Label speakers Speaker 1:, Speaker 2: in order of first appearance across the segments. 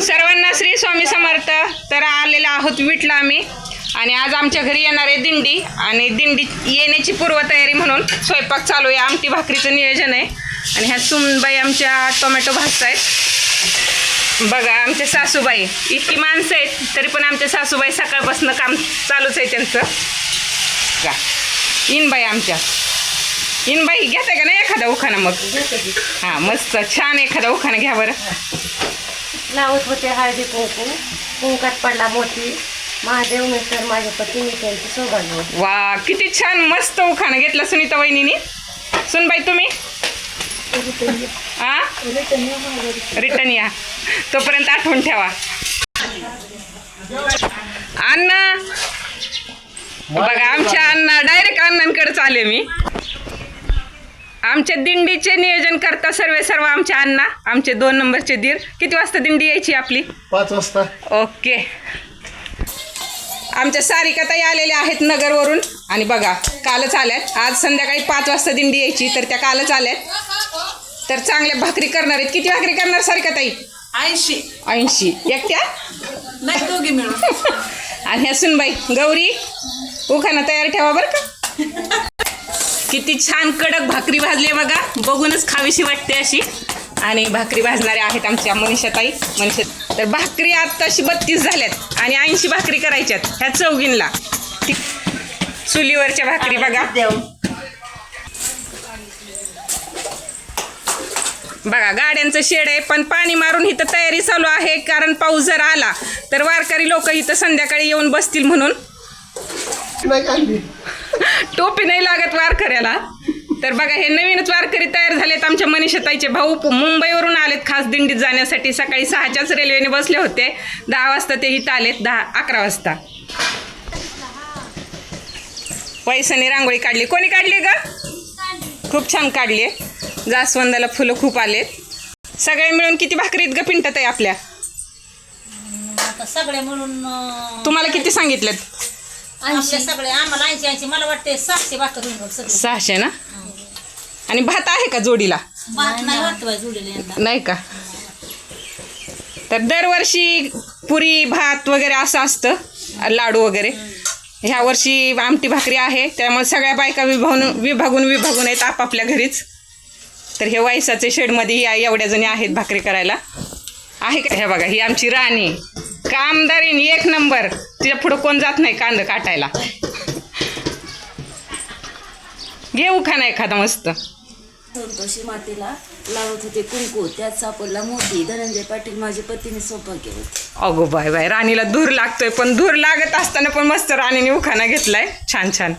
Speaker 1: सर्वांना श्री स्वामी समर्थ. तर आलेलो आहोत विटला आम्ही आणि आज आमच्या घरी येणार आहे दिंडी आणि दिंडी येण्याची पूर्वतयारी म्हणून स्वयंपाक चालू आहे. आमटी भाकरीचं नियोजन आहे आणि ह्या सुनबाई आमच्या टोमॅटो भाजतायत. बघा आमच्या सासूबाई इतकी माणसं आहेत तरी पण आमच्या सासूबाई सकाळपासून काम चालूच आहे त्यांचं. का इनबाई आमच्या इनबाई घेताय का नाही एखादा उखाणा? मग हां मस्त छान एखादा उखाणा घ्या बरं.
Speaker 2: लावत होते हळदी कुंकू, कुंकात पडला मोती, महादेव मिस्टर माझ्या पतीने त्यांची सौभाग्य.
Speaker 1: वा किती छान मस्त उखाणा घेतला सुनीता वहिनीनी. सुनबाई तुम्ही हां रिटर्न या तोपर्यंत आठवण ठेवा. अण्णा बघा आमच्या अण्णा डायरेक्ट अण्णांकडेच आले मी. आमच्या दिंडीचे नियोजन करता सर्व आमच्या अण्णा, आमचे 2 नंबरचे दीर. किती वाजता दिंडी यायची आपली?
Speaker 3: 5 वाजता.
Speaker 1: ओके. आमच्या सारिकाताई आलेल्या आहेत नगरवरून आणि बघा कालच आल्यात. आज संध्याकाळी 5 वाजता दिंडी यायची तर त्या कालच आल्यात. तर चांगल्या भाकरी करणार आहेत. किती भाकरी करणार सारिकाताई? 80 एकट्या
Speaker 4: नाही दोघी मिळून.
Speaker 1: आणि ह्या सुनबाई गौरी उखाणा तयार ठेवा बरं का. किती छान कडक भाकरी भाजली आहे बघा, बघूनच खावीशी वाटते अशी. आणि भाकरी भाजणाऱ्या आहेत आमच्या मनीषाताई. तर भाकरी आत्ताशी 32 झाल्यात आणि 80 भाकरी करायच्यात ह्या चौघींना. चुलीवरच्या भाकरी बघा. बघा गाड्यांचं शेड आहे पण पाणी मारून इथं तयारी चालू आहे कारण पाऊस जर आला तर वारकरी लोक इथं संध्याकाळी येऊन बसतील म्हणून. टोपी नाही लागत वारकऱ्याला. तर बघा हे नवीनच वारकरी तयार झालेत. आमच्या मनीषाताईचे भाऊ मुंबईवरून आलेत खास दिंडीत जाण्यासाठी. सकाळी 6च्याच रेल्वेने बसले होते. 10 वाजता ते इथं आलेत. 11 वाजता. पैसाने रांगोळी काढली. कोणी काढली ग? खूप छान काढली. जास्वंदाला फुलं खूप आलेत. सगळे मिळून किती भाकरीत ग पिंटत आहे आपल्या?
Speaker 4: आता सगळे म्हणून
Speaker 1: तुम्हाला किती सांगितलेत?
Speaker 4: सगळे आम्हाला 80 मला वाटते 700 भाकर होईल सगळे.
Speaker 1: 600 ना. आणि भात आहे का जोडीला?
Speaker 4: भात नाही वाटतं जोडीला यंदा.
Speaker 1: नाही का? तर दरवर्षी पुरी भात वगैरे असं असतं, लाडू वगैरे. ह्या वर्षी आमटी भाकरी आहे त्यामुळे सगळ्या बायका विभागून आहेत आपापल्या घरीच. तर हे वायसाचे शेडमध्ये एवढ्या जणी आहेत भाकरी करायला. आहे का? हे बघा ही आमची राणी कामदारीन 1 नंबर. तिच्या पुढं कोण जात नाही कांदा काटायला. घेऊ का नाही एखादा मस्त?
Speaker 5: संतोषी मातेला लावत होते कुंकू, त्यात सापडला मोती, धनंजय पाटील माझे पतीने सौभाग्य होते.
Speaker 1: अगो बाय राणीला धूर लागतोय पण धूर लागत असताना पण मस्त राणीने उखाणा घेतलाय. छान.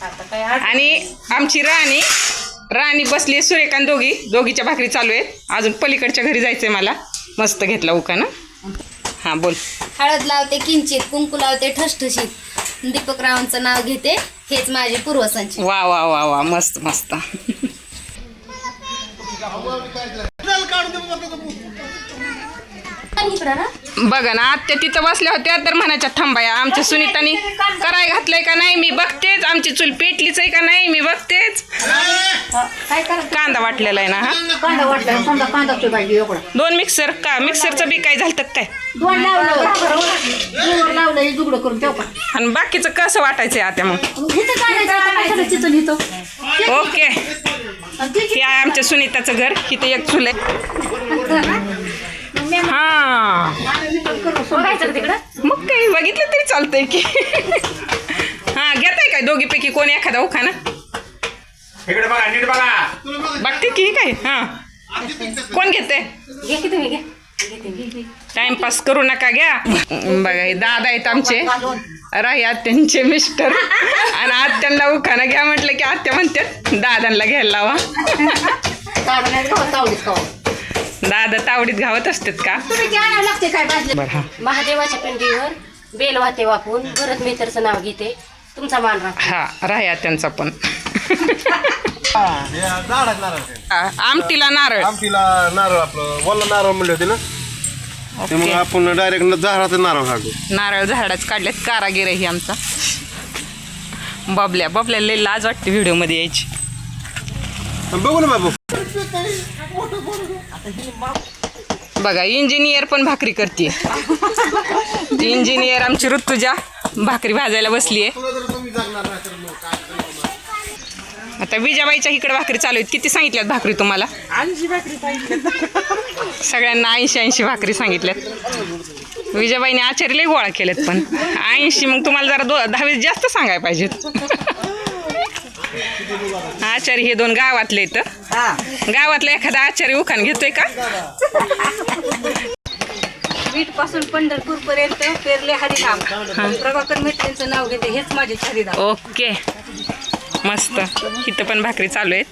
Speaker 1: आणि आमची राणी बसली सूर्यकांत. दोघीच्या भाकरी चालू आहेत. अजून पलीकडच्या घरी जायचंय मला. मस्त घेतला उखाणा. हां बोल.
Speaker 2: हळद लावते किंचित, कुंकू लावते ठसठशीत, दीपकरावांचं नाव घेते, हेच माझे पूर्वजांचे.
Speaker 1: वा मस्त. बघा ना आत्या तिथं बसल्या होत्या तर म्हणायच्या थांबाया. आमच्या सुनीतानी कराय घातलंय का नाही मी बघतेच. आमची चूल पेटलीच आहे का नाही मी बघतेच. कांदा वाटलेला आहे ना? हा
Speaker 2: कांदा वाटला समजा कांदा पाहिजे एवढा.
Speaker 1: 2 मिक्सर का? मिक्सरचं बी काय झालं काय?
Speaker 2: 2 लावलं जुगडं करून ठेव का.
Speaker 1: आणि बाकीचं कसं वाटायचंय आता मग? ओके. हे आहे आमच्या सुनीताचं घर. इथं एक चूल आहे. हा मग काही बघितलं तरी चालतंय की. हा घेताय काय दोघीपैकी कोण एखादा उखाणा? बघते की काय? हा कोण घेते? टाइमपास करू नका घ्या. बघा हे दादा आहेत आमचे राही आत्यांचे मिस्टर. आणि आत्यांना उखाणा घ्या म्हटलं की आत्या म्हणतात दादांना घ्यायला लावा. दादा तावडीत घावत असतात का?
Speaker 2: लागते काय भाजले. महादेवाच्या पिंडीवर बेल वाते वाकून भरत मेहतरचं नाव घेते, तुमचा मान राखा.
Speaker 1: हा राह्या त्यांचा पण. आमटीला नारळ
Speaker 3: आपलं वल्ला नारळ म्हणले होते ना, त्यामुळे आपण डायरेक्ट झाडाचं नारळ काढतो.
Speaker 1: नारळ झाडाच काढलेत. कारागीर ही आमचा बबल्या लई लाज वाटते व्हिडिओ मध्ये यायची.
Speaker 3: बघू ना बाबू.
Speaker 1: बघा इंजिनियर पण भाकरी करते. इंजिनियर आमची ऋतुजा भाकरी भाजायला बसली आहे.
Speaker 3: तुला जर तुम्ही जगणार नाही तर मग काय करणार?
Speaker 1: आता विजाबाईच्या इकडे भाकरी चालू आहेत. किती सांगितल्यात भाकरी तुम्हाला?
Speaker 2: 80 भाकरी सांगितलं.
Speaker 1: सगळ्यांना 80 भाकरी सांगितल्यात. विजाबाईने आचारी लई गोळा केलेत पण 80. मग तुम्हाला जरा 10 जास्त सांगायला पाहिजेत. आचारी हे 2 गावातले इथं. गावातला एखादा आचारी उखाण घेतोय का?
Speaker 2: बीट पासून पंढरपूर पर्यंत पेरले हरिनाम. प्रभाकर मेत्रेंचं नाव घेते, हेच माझे हरिनाम.
Speaker 1: ओके, मस्त. इथं पण भाकरी चालू आहेत.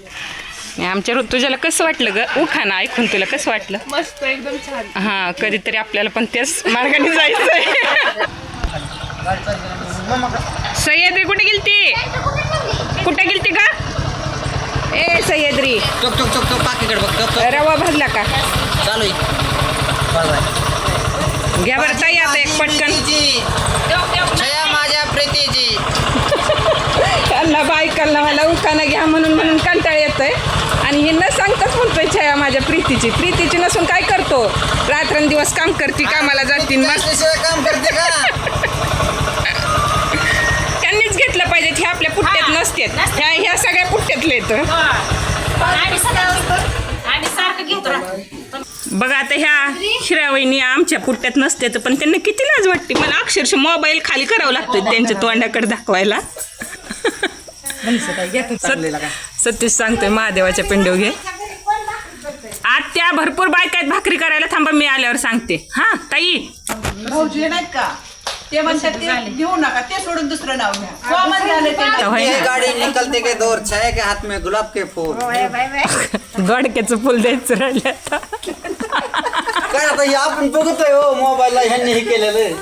Speaker 1: आणि आमच्या ऋतुजाला कसं वाटलं ग उखाणं ऐकून? तुला कसं वाटलं?
Speaker 2: मस्त, एकदम छान.
Speaker 1: हां, कधीतरी आपल्याला पण त्याच मार्गाने जायचंय. सह्याद्री कुठे गेलती? कुठे गेलती का? ए सह्याद्री,
Speaker 6: चोक चोक चोक चोक पाकीकडे बघ चोक चोक
Speaker 1: रवा भाजला का?
Speaker 6: चालू आहे.
Speaker 1: घ्या बरं ताई आता एक पटकन.
Speaker 6: छया माझ्या प्रीतीची.
Speaker 1: त्यांना बायकांना मला उखाणं घ्या म्हणून कंटाळ येतोय. आणि हे न सांगताच म्हणतोय छया माझ्या प्रीतीची नसून काय करतो? रात्रंदिवस काम करते, कामाला जाते. मग
Speaker 6: त्याशिवाय काम करते का?
Speaker 1: त्यांनीच घेतलं पाहिजे. हे आपल्या पुट्ट्यात नसतात. ह्या सगळ्या पुट्ट्यातले येतं.
Speaker 4: आणि सारखं घेतो राहतो.
Speaker 1: बघा आता ह्या हिरावईनी आमच्या पुट्ट्यात नसते पण त्यांना किती लाज वाटते. मला अक्षरशः मोबाईल खाली करावं लागतोय त्यांच्या तोंडाकडे दाखवायला. सतीश सांगतोय महादेवाच्या पिंडव घे. आत्या भरपूर बायका आहेत भाकरी करायला. थांबा मी आल्यावर सांगते. हा ताई,
Speaker 7: भाऊजी नाहीत का ते म्हणतात ते घेऊ नका, ते सोडून दुसरं नाव घ्या. कॉमन झालं ते.
Speaker 1: होय
Speaker 6: ये
Speaker 1: ना.
Speaker 6: गाड़ी निकलते के दौर छाया के हाथ में गुलाब के फूल.
Speaker 1: गडक्याचं फुल द्यायचं राहिलं आता.
Speaker 6: काय आता हे आपण बघतोय हो मोबाईलला ह्यांनी हे केलेलं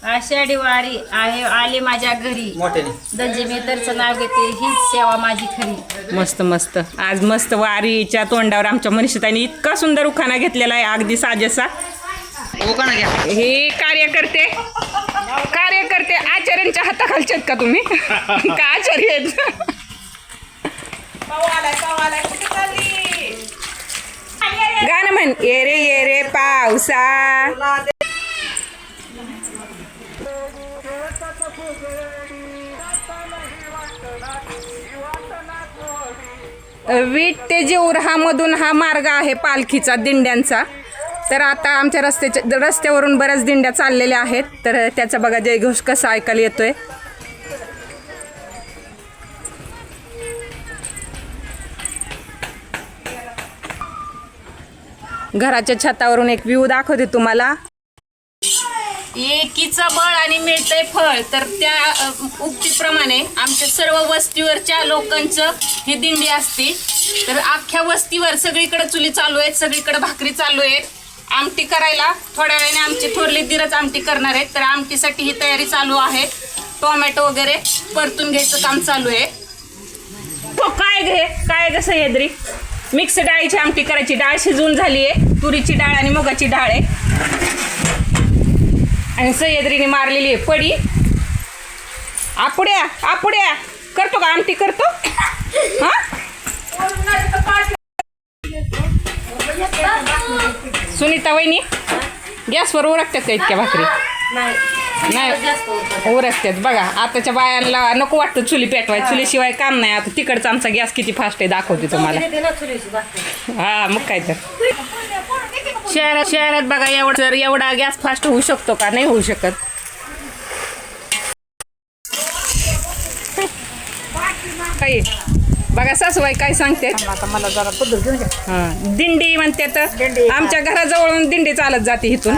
Speaker 4: आषाढी वारी आहे आली माझ्या घरी.
Speaker 6: मोठ्याने.
Speaker 4: दंजे मेतरचं नाव घेते, हीच सेवा माझी खरी.
Speaker 1: मस्त मस्त. आज मस्त वारीच्या तोंडावर आमच्या मनीषाताईने इतका सुंदर उखाणा घेतलेला आहे, अगदी साजेसा.
Speaker 6: का ना घ्या.
Speaker 1: हे कार्यकर्ते आचार्यांच्या हाताखालचे आहेत का तुम्ही? का आचार्य आहेत? गाणं म्हण. ये रे पावसा. वीट ते जेऊरहामधून हा मार्ग आहे पालखीचा, दिंड्यांचा. तर आता आमच्या रस्त्यावरून बऱ्याच दिंड्या चाललेल्या आहेत. तर त्याचा बघा जयघोष कसा ऐकायला येतोय. घराच्या छतावरून एक व्ह्यू दाखवते तुम्हाला. एकीचं बळ आणि मिळतंय फळ. तर त्या उक्तीप्रमाणे आमच्या सर्व वस्तीवरच्या लोकांचं ही दिंडी असते. तर अख्ख्या वस्तीवर सगळीकडे चुली चालू आहेत, सगळीकडे भाकरी चालू आहेत. आमटी करायला थोड्या वेळाने आमची थोरली दिरच आमटी करणार आहेत. तर आमटीसाठी ही तयारी चालू आहे. टोमॅटो वगैरे परतून घ्यायचं काम चालू आहे. हो काय ग सह्याद्री? मिक्स डाळीची आमटी करायची. डाळ शिजवून झाली आहे. तुरीची डाळ आणि मुगाची डाळ आहे. आणि सह्याद्रीने मारलेली आहे पडी. आपुड्या करतो का? आमटी करतो. हा, सुनीता वहिनी गॅसवर उरकतात का इतक्या भाकरी? नाही उरकतात. बघा आताच्या बायांना नको वाटतं चुली पेटवाय. चुलीशिवाय काम नाही. आता तिकडचा आमचा गॅस किती फास्ट आहे दाखवते तुम्हाला. हा मग काय तर. शहरात बघा एवढा गॅस फास्ट होऊ शकतो का? नाही होऊ शकत. काही बघा सासूबाई काय सांगते.
Speaker 7: मला जरा पद्धत घेऊन घ्या.
Speaker 1: हां, दिंडी म्हणते तर आमच्या घराजवळून दिंडी चालत जाते इथून.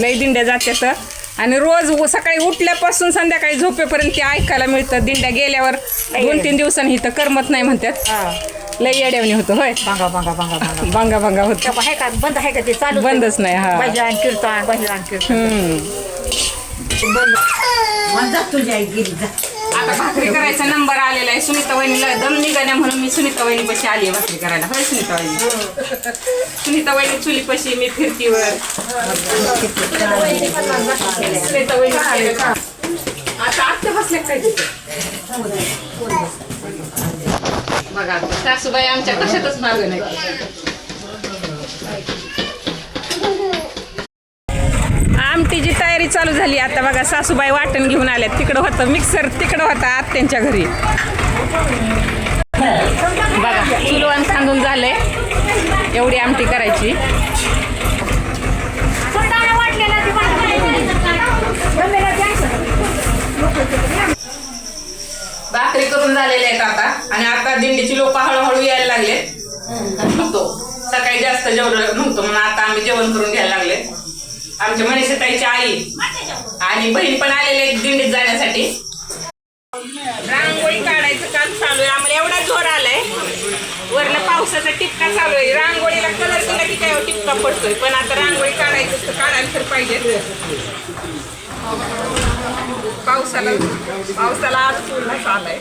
Speaker 1: लई दिंड्या जातात. आणि रोज सकाळी उठल्यापासून संध्याकाळी झोपेपर्यंत ते ऐकायला मिळतं. दिंड्या गेल्यावर 2-3 दिवसांनी इथं करमत नाही म्हणतात. लई येड्यावणी होतं. होय, बांगा होत.
Speaker 2: बंद आहे का ते चालू?
Speaker 1: बंदच नाही. हा,
Speaker 2: भजन कीर्तन भजन कीर्तन.
Speaker 1: आता भाकरी करायचा नंबर आलेला आहे. सुनीता वहिनीला दम निघाल्या म्हणून मी सुनीता वहिनी पशी आली आहे भाकरी करायला. होय सुनीता वहिनी चुली पशी मी फिरतीवर. सुनीता वहिनी आता आत्ता बसल्या काय तिथे. बघा सासूबाई आमच्या कशातच मागं नाही. आमटीची तयारी चालू झाली आता. बघा सासूबाई वाटण घेऊन आल्यात. तिकडं होतं मिक्सर, तिकडं होता आत्यांच्या घरी. बघा चुलवण सांगून झालंय. एवढी आमटी करायची. भाकरी करून झालेल्या आहेत आता. आणि आता दिंडीची लोक हळूहळू यायला लागले. सकाळी जास्त जेवण नव्हतं म्हणून आता आम्ही जेवण करून घ्यायला लागले. आमच्या मनीषाताईची आई आणि बहीण पण आलेले आहेत दिंडीत जाण्यासाठी. रांगोळी काढायचं काम चालू आहे. आम्हाला एवढा जोर आलाय. वरला पावसाचा टिपका चालू आहे. रांगोळीला कलर केला की काय टिपका पडतोय. पण आता रांगोळी काढायचं तर काढायला तर पाहिजे. पावसाला आज पूर्ण आलाय.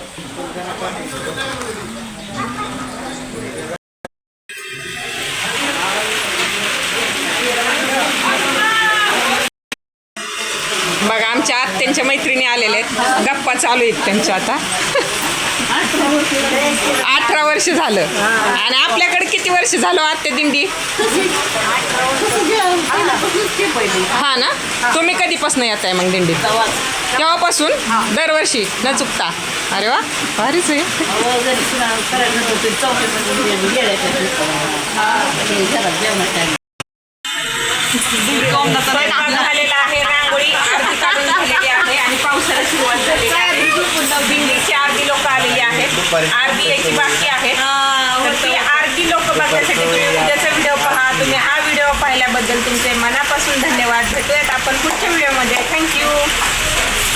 Speaker 1: बघा आमच्या आत्यांच्या मैत्रिणी आलेल्या आहेत. गप्पा चालू आहेत त्यांच्या आता. 18 वर्ष झालं. आणि आपल्याकडे किती वर्ष झालं आत्या दिंडी? हा ना. तुम्ही कधीपासून येत आहे मग दिंडीत? तेव्हापासून दरवर्षी न चुकता. अरे वा भारीच आहे. स्वयंपाक झालेला आहे. रांगोळी अर्धी काढून झालेली आहे आणि पावसाला सुरुवात झालेली आहे. दिंडीची अर्धी लोक आलेली आहेत. अर्धी यायची बाकी आहेत. तर ती अर्धी लोक बघण्यासाठी तुम्ही उद्याचा व्हिडिओ पहा. तुम्ही हा व्हिडिओ पाहिल्याबद्दल तुमचे मनापासून धन्यवाद. भेटूयात आपण पुढच्या व्हिडिओमध्ये. थँक्यू.